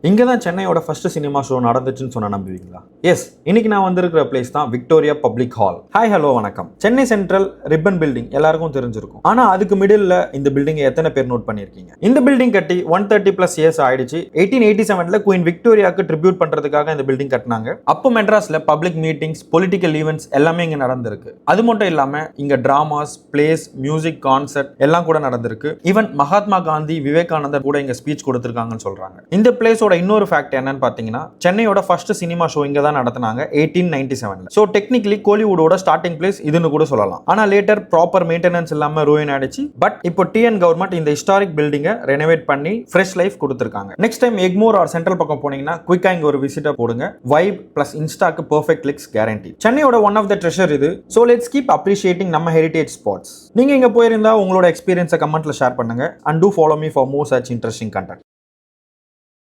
இங்கே தான் சென்னையோட ஃபர்ஸ்ட் சினிமா ஷோ நடந்துச்சுன்னு சொன்ன நம்புவீங்களா? எஸ், இன்னைக்கு நான் வந்திருக்கிற பிளேஸ் தான் Victoria public hall. Hi hello வணக்கம். சென்னை சென்ட்ரல் ரிப்பன் பில்டிங் எல்லாருக்கும் தெரிஞ்சிருக்கும். ஆனா அதுக்கு மிடில் இந்த பில்டிங் எத்தனை பேர் நோட் பண்ணிருக்கீங்க? இந்த பில்டிங் கட்டி 130+ இயர்ஸ் ஆயிடுச்சு. 1887ல குயின் விக்டோரியாக்கு ட்ரிபியூட் பண்றதுக்காக இந்த பில்டிங் கட்டினாங்க. அப்போ மெட்ராஸ்ல பப்ளிக் மீட்டிங்ஸ், பொலிட்டிக்கல் ஈவெண்ட்ஸ் எல்லாமே இங்க நடந்திருக்கு. அது மட்டும் இல்லாம இங்க டிராமாஸ், பிளேஸ், மியூசிக், கான்சர்ட் எல்லாம் கூட நடந்திருக்கு. ஈவன் மகாத்மா காந்தி, விவேகானந்தர் கூட இங்க ஸ்பீச் கொடுத்திருக்காங்கன்னு சொல்றாங்க. இந்த பிளேஸோட இன்னொரு ஃபேக்ட் என்னன்னு பாத்தீங்கன்னா, சென்னையோட ஃபர்ஸ்ட் சினிமா ஷோ இங்க தான் நடத்தினாங்க 1897ல. சோ டெக்னிக்கலி கோலிவுட்டோட ஸ்டார்டிங் பிளேஸ் இதுன்னு கூட சொல்லலாம். ஆனா லேட்டர் ப்ராப்பர் மெயின்டெனன்ஸ் இல்லாம ரூயின் ஆயிடுச்சு. பட் இப்போ டிஎன் கவர்மெண்ட் இந்த ஹிஸ்டாரிக் பில்டிங்கை ரெனோவேட் பண்ணி ஃப்ரெஷ் லைஃப் கொடுத்திருக்காங்க. Next time Egmore or Central பக்கம் போனீங்கன்னா குயிக்கா இங்க ஒரு விசிட்டர் போடுங்க. வைப் பிளஸ் இன்ஸ்டாக்கு பெர்ஃபெக்ட் கிளிக்ஸ் கேரண்டி. சென்னையோட ஒன் ஆஃப் த ட்ரெஷர் இது. சோ லெட்ஸ் கீப் அப்ரிஷியேட்டிங் நம்ம ஹெரிடேஜ் ஸ்பாட்ஸ். நீங்க இங்க போயிருந்தா உங்களோட எக்ஸ்பீரியன்ஸை கமெண்ட்ல ஷேர் பண்ணுங்க. And do follow me for more such interesting content.